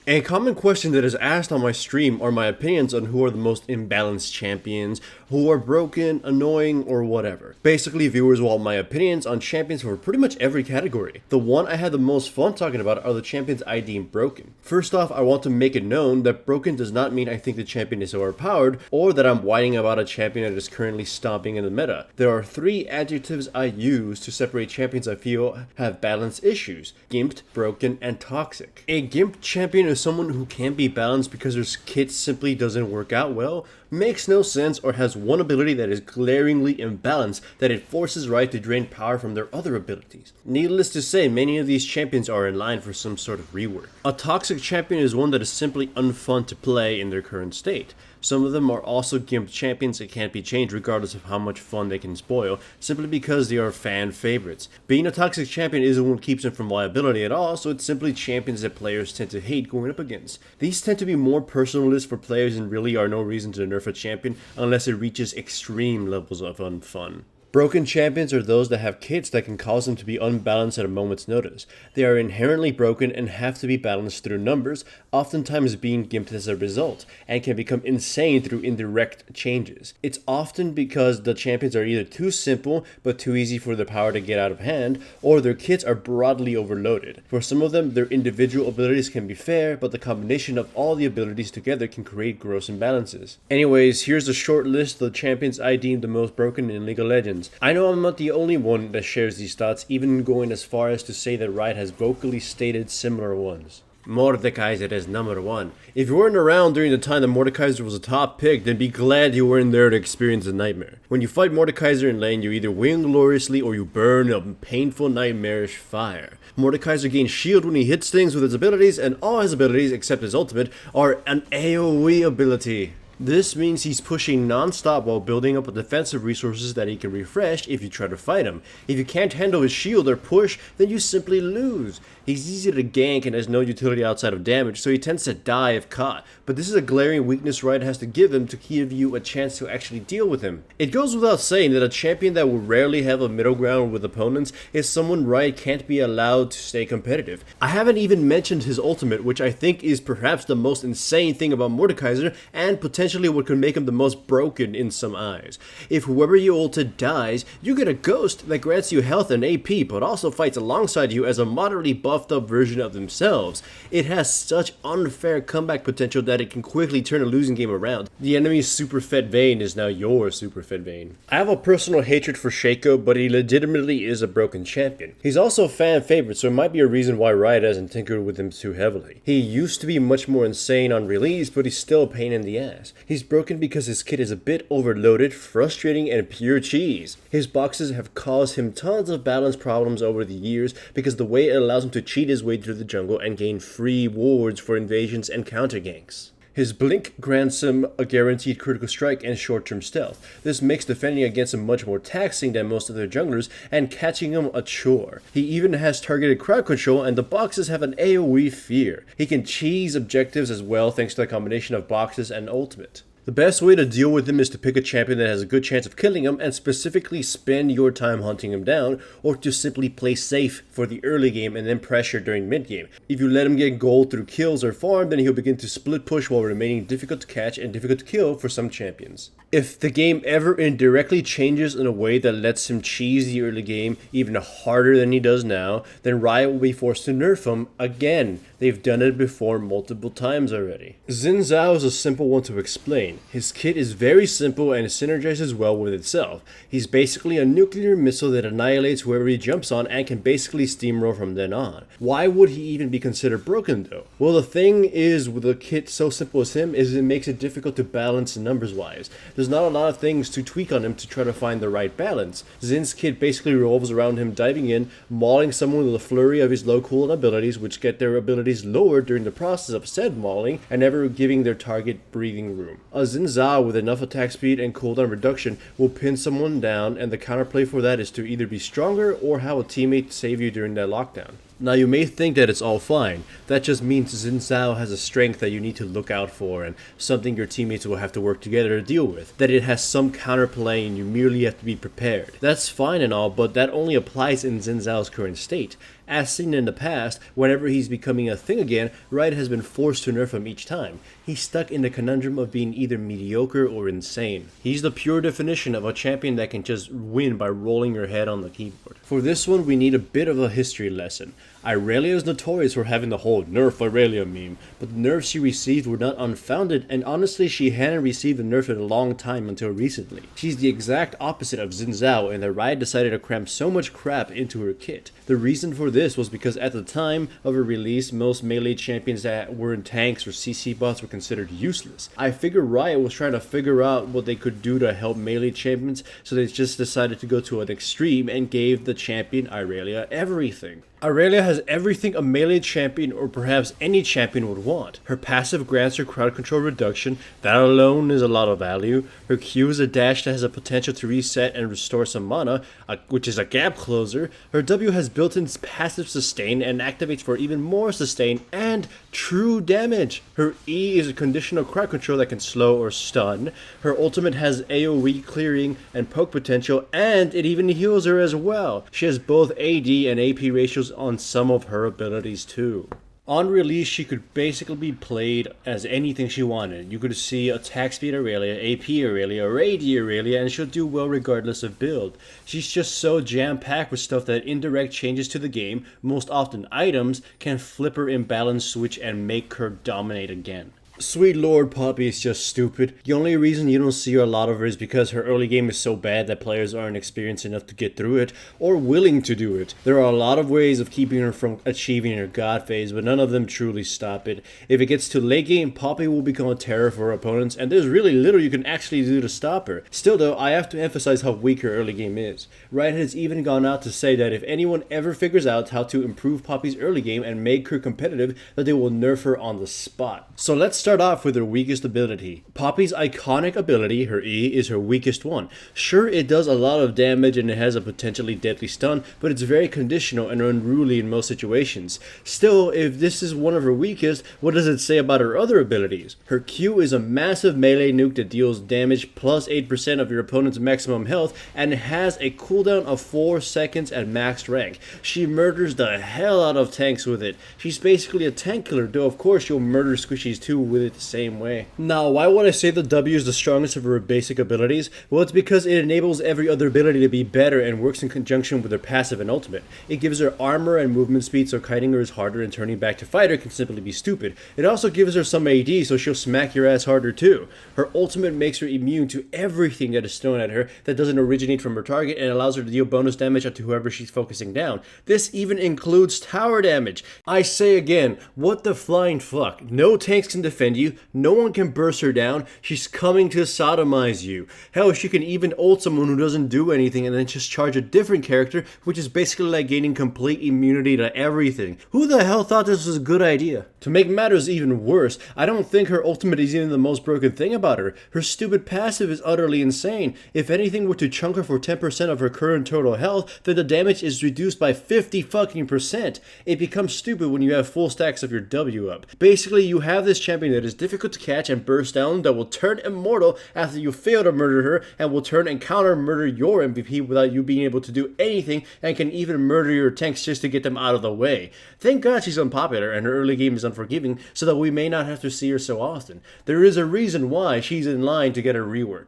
A common question that is asked on my stream are my opinions on who are the most imbalanced champions, who are broken, annoying, or whatever. Basically, viewers want my opinions on champions for pretty much every category. The one I had the most fun talking about are the champions I deem broken. First off, I want to make it known that broken does not mean I think the champion is overpowered, or that I'm whining about a champion that is currently stomping in the meta. There are three adjectives I use to separate champions I feel have balance issues: gimped, broken, and toxic. A gimped champion is someone who can't be balanced because their kit simply doesn't work out well, makes no sense, or has one ability that is glaringly imbalanced that it forces Riot to drain power from their other abilities. Needless to say, many of these champions are in line for some sort of rework. A toxic champion is one that is simply unfun to play in their current state. Some of them are also gimped champions that can't be changed regardless of how much fun they can spoil, simply because they are fan favorites. Being a toxic champion isn't what keeps them from viability at all, so it's simply champions that players tend to hate going up against. These tend to be more personalist for players and really are no reason to nerf a champion unless it reaches extreme levels of unfun. Broken champions are those that have kits that can cause them to be unbalanced at a moment's notice. They are inherently broken and have to be balanced through numbers, oftentimes being gimped as a result, and can become insane through indirect changes. It's often because the champions are either too simple but too easy for the power to get out of hand, or their kits are broadly overloaded. For some of them, their individual abilities can be fair, but the combination of all the abilities together can create gross imbalances. Anyways, here's a short list of the champions I deem the most broken in League of Legends. I know I'm not the only one that shares these thoughts, even going as far as to say that Riot has vocally stated similar ones. Mordekaiser is number one. If you weren't around during the time that Mordekaiser was a top pick, then be glad you weren't there to experience a nightmare. When you fight Mordekaiser in lane, you either win gloriously or you burn a painful nightmarish fire. Mordekaiser gains shield when he hits things with his abilities, and all his abilities except his ultimate are an AoE ability. This means he's pushing non-stop while building up defensive resources that he can refresh if you try to fight him. If you can't handle his shield or push, then you simply lose. He's easy to gank and has no utility outside of damage, so he tends to die if caught. But this is a glaring weakness Riot has to give him to give you a chance to actually deal with him. It goes without saying that a champion that will rarely have a middle ground with opponents is someone Riot can't be allowed to stay competitive. I haven't even mentioned his ultimate, which I think is perhaps the most insane thing about Mordekaiser, and potentially what could make him the most broken in some eyes. If whoever you ulted dies, you get a ghost that grants you health and AP, but also fights alongside you as a moderately buffed up version of themselves. It has such unfair comeback potential that it can quickly turn a losing game around. The enemy's super fed vein is now your super fed vein. I have a personal hatred for Shaco, but he legitimately is a broken champion. He's also a fan favorite, so it might be a reason why Riot hasn't tinkered with him too heavily. He used to be much more insane on release, but he's still a pain in the ass. He's broken because his kit is a bit overloaded, frustrating, and pure cheese. His boxes have caused him tons of balance problems over the years because the way it allows him to cheat his way through the jungle and gain free wards for invasions and counter ganks. His blink grants him a guaranteed critical strike and short-term stealth. This makes defending against him much more taxing than most other junglers and catching him a chore. He even has targeted crowd control, and the boxes have an AoE fear. He can cheese objectives as well thanks to the combination of boxes and ultimate. The best way to deal with him is to pick a champion that has a good chance of killing him and specifically spend your time hunting him down, or to simply play safe for the early game and then pressure during mid game. If you let him get gold through kills or farm, then he'll begin to split push while remaining difficult to catch and difficult to kill for some champions. If the game ever indirectly changes in a way that lets him cheese the early game even harder than he does now, then Riot will be forced to nerf him again. They've done it before multiple times already. Xin Zhao is a simple one to explain. His kit is very simple and synergizes well with itself. He's basically a nuclear missile that annihilates whoever he jumps on and can basically steamroll from then on. Why would he even be considered broken though? Well, the thing is with a kit so simple as him is it makes it difficult to balance numbers wise. There's not a lot of things to tweak on him to try to find the right balance. Xin's kit basically revolves around him diving in, mauling someone with a flurry of his low cooldown abilities, which get their abilities lowered during the process of said mauling, and never giving their target breathing room. A Xin Zhao with enough attack speed and cooldown reduction will pin someone down, and the counterplay for that is to either be stronger or have a teammate save you during that lockdown. Now you may think that it's all fine. That just means Xin Zhao has a strength that you need to look out for and something your teammates will have to work together to deal with. That it has some counterplay and you merely have to be prepared. That's fine and all, but that only applies in Xin Zhao's current state. As seen in the past, whenever he's becoming a thing again, Riot has been forced to nerf him each time. He's stuck in the conundrum of being either mediocre or insane. He's the pure definition of a champion that can just win by rolling your head on the keyboard. For this one, we need a bit of a history lesson. Irelia is notorious for having the whole nerf Irelia meme, but the nerfs she received were not unfounded, and honestly she hadn't received a nerf in a long time until recently. She's the exact opposite of Xin Zhao, and the Riot decided to cram so much crap into her kit. The reason for this was because at the time of her release, most melee champions that were in tanks or CC bots were considered useless. I figure Riot was trying to figure out what they could do to help melee champions, so they just decided to go to an extreme and gave the champion Irelia everything. Irelia has everything a melee champion or perhaps any champion would want. Her passive grants her crowd control reduction, that alone is a lot of value. Her Q is a dash that has a potential to reset and restore some mana, which is a gap closer. Her W has built-in passive sustain and activates for even more sustain and true damage. Her E is a conditional crowd control that can slow or stun. Her ultimate has AoE clearing and poke potential, and it even heals her as well. She has both AD and AP ratios on some of her abilities too. On release, she could basically be played as anything she wanted. You could see attack speed Irelia, AP Irelia, or AD Irelia, and she'll do well regardless of build. She's just so jam-packed with stuff that indirect changes to the game, most often items, can flip her imbalance switch and make her dominate again. Sweet Lord Poppy is just stupid. The only reason you don't see a lot of her is because her early game is so bad that players aren't experienced enough to get through it, or willing to do it. There are a lot of ways of keeping her from achieving her god phase, but none of them truly stop it. If it gets to late game, Poppy will become a terror for her opponents, and there's really little you can actually do to stop her. Still though, I have to emphasize how weak her early game is. Riot has even gone out to say that if anyone ever figures out how to improve Poppy's early game and make her competitive, that they will nerf her on the spot. So let's start off with her weakest ability. Poppy's iconic ability, her E, is her weakest one. Sure, it does a lot of damage and it has a potentially deadly stun, but it's very conditional and unruly in most situations. Still, if this is one of her weakest, what does it say about her other abilities? Her Q is a massive melee nuke that deals damage plus 8% of your opponent's maximum health and has a cooldown of 4 seconds at maxed rank. She murders the hell out of tanks with it. She's basically a tank killer, though of course you'll murder squishies too with it the same way. Now, why would I say the W is the strongest of her basic abilities? Well, it's because it enables every other ability to be better and works in conjunction with her passive and ultimate. It gives her armor and movement speed, so kiting her is harder and turning back to fight her can simply be stupid. It also gives her some AD, so she'll smack your ass harder too. Her ultimate makes her immune to everything that is thrown at her that doesn't originate from her target and allows her to deal bonus damage to whoever she's focusing down. This even includes tower damage. I say again, what the flying fuck? No tanks can defend you, no one can burst her down, she's coming to sodomize you. Hell, she can even ult someone who doesn't do anything and then just charge a different character, which is basically like gaining complete immunity to everything. Who the hell thought this was a good idea? To make matters even worse, I don't think her ultimate is even the most broken thing about her. Her stupid passive is utterly insane. If anything were to chunk her for 10% of her current total health, then the damage is reduced by 50%. It becomes stupid when you have full stacks of your W up. Basically, you have this champion that is difficult to catch and burst down, that will turn immortal after you fail to murder her, and will turn and counter murder your MVP without you being able to do anything, and can even murder your tanks just to get them out of the way. Thank God she's unpopular and her early game is unforgiving, so that we may not have to see her so often. There is a reason why she's in line to get a rework.